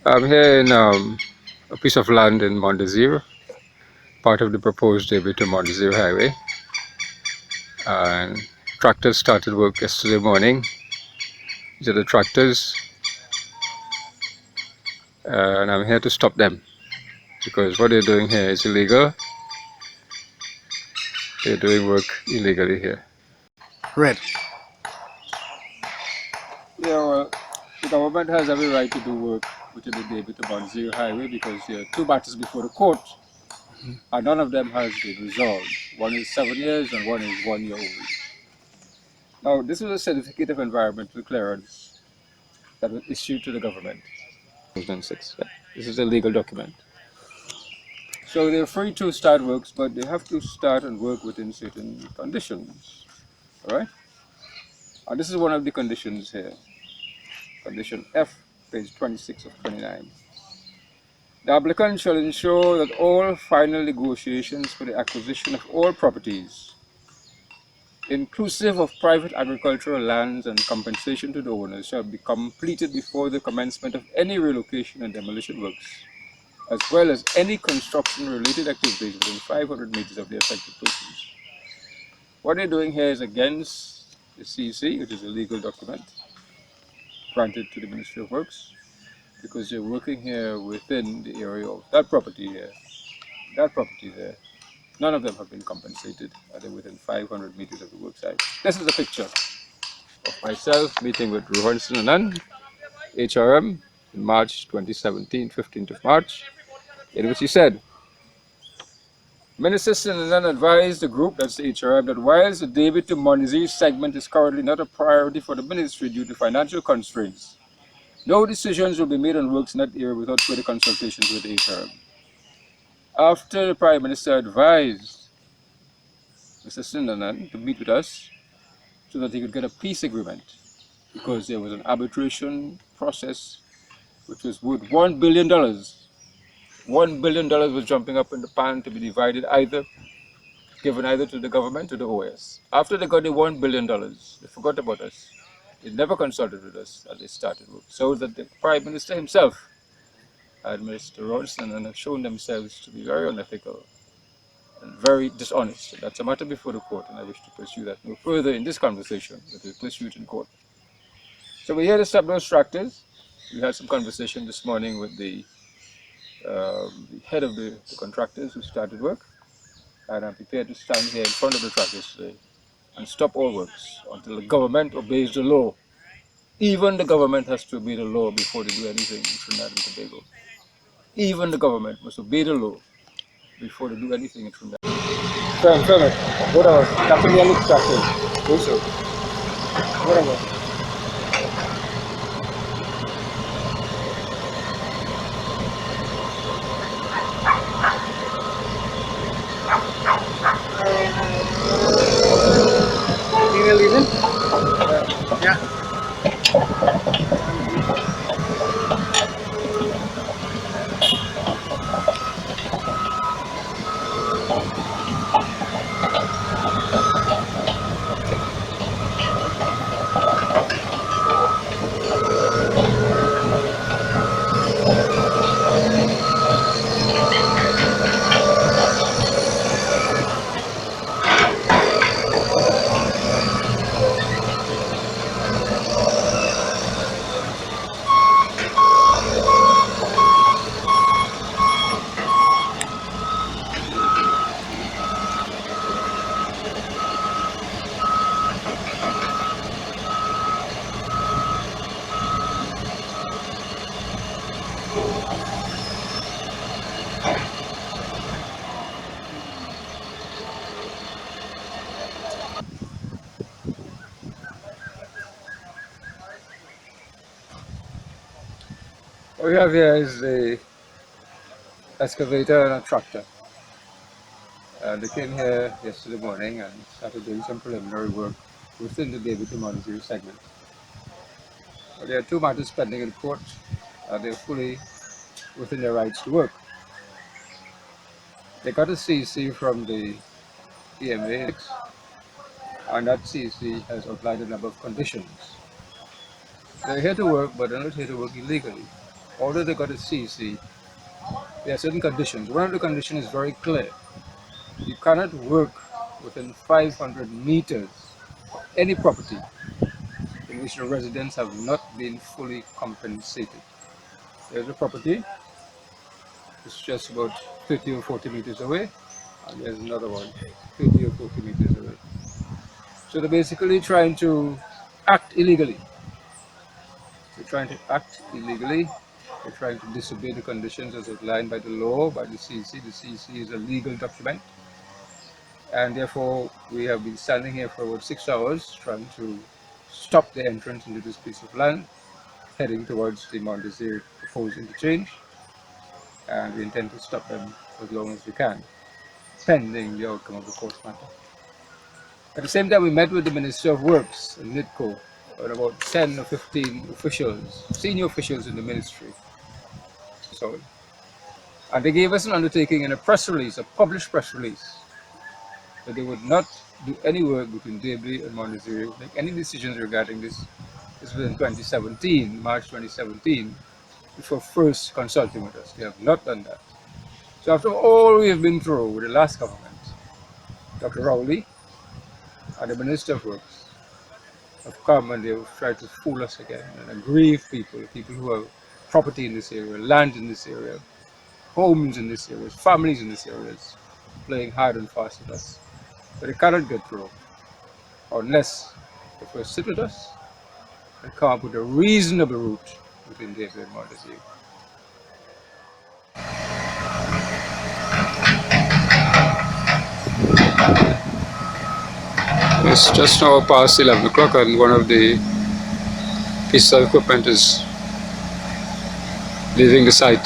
I'm here in a piece of land in Montdésir, part of the proposed debut to Montdésir Highway. And tractors started work yesterday morning. These are the tractors, and I'm here to stop them because what they're doing here is illegal. They're doing work illegally here. Red. Yeah, well, the government has every right to do work within the debut to Montdésir Highway because there are two matters before the court, and none of them has been resolved. One is 7 years and one is 1 year old. Now, this was a certificate of environmental clearance that was issued to the government. 2006. This is a legal document. So they're free to start works, but they have to start and work within certain conditions. All right? And this is one of the conditions here. Condition F, page 26 of 29. The applicant shall ensure that all final negotiations for the acquisition of all properties, inclusive of private agricultural lands and compensation to the owners, shall be completed before the commencement of any relocation and demolition works, as well as any construction-related activities within 500 meters of the affected persons. What they're doing here is against the CC, which is a legal document granted to the Ministry of Works, because they're working here within the area of that property here, that property there. None of them have been compensated. They're within 500 meters of the work site. This is a picture of myself meeting with Rohanson Anand, HRM, in March 2017, 15th of March, in which he said, Minister Sinanan advised the group, that's the HRM, that whilst the debit to Montdésir segment is currently not a priority for the ministry due to financial constraints, no decisions will be made on works in that area without further consultations with the HRM. After the Prime Minister advised Mr. Sinanan to meet with us so that he could get a peace agreement, because there was an arbitration process which was worth $1 billion. $1 billion was jumping up in the pan to be divided given either to the government or the OS. After they got the $1 billion, they forgot about us. They never consulted with us as they started work. So that the Prime Minister himself and Mr. Rowley'S have shown themselves to be very unethical and very dishonest. That's a matter before the court, and I wish to pursue that no further in this conversation, but we'll pursue it in court. So we're here to stop those tractors. We had some conversation this morning with the head of the contractors who started work, and I'm prepared to stand here in front of the tractors today and stop all works until the government obeys the law. Even the government has to obey the law before they do anything in Trinidad and Tobago. Even the government must obey the law before they do anything in Trinidad. Film it. Whatever. That's the only tractor. Do so. Whatever. Email even? Yeah. What we have here is the excavator and a tractor. They came here yesterday morning and started doing some preliminary work within the David to Montdésir segment. But there are two matters pending in court. They're fully within their rights to work. They got a CC from the EMA, and that CC has outlined a number of conditions. They're here to work, but they're not here to work illegally. although they got a CC, there are certain conditions. One of the conditions is very clear. You cannot work within 500 meters of any property in which the residents have not been fully compensated. There's a property, it's just about 30 or 40 meters away, and there's another one, 30 or 40 meters away. So they're basically trying to act illegally. They're trying to act illegally. They're trying to disobey the conditions as outlined by the law, by the CC. The CC is a legal document. And therefore, we have been standing here for about 6 hours trying to stop the entrance into this piece of land, heading towards the Mount Desir proposed interchange. And we intend to stop them as long as we can, pending the outcome of the court matter. At the same time, we met with the Minister of Works and NITCO and about 10 or 15 officials, senior officials in the ministry. And they gave us an undertaking in a press release, a published press release, that they would not do any work between Debris and Mount Desir, make any decisions regarding this. This was in 2017, March 2017, before first consulting with us. They have not done that. So after all we have been through with the last government, Dr. Rowley and the Minister of Works have come and they have tried to fool us again and aggrieve people who have property in this area, land in this area, homes in this area, families in this area, playing hard and fast with us. But they cannot get through unless they first sit with us and come up with a reasonable route between David and Mount Desir. It's just now past 11 o'clock and one of the pieces of equipment is leaving the site.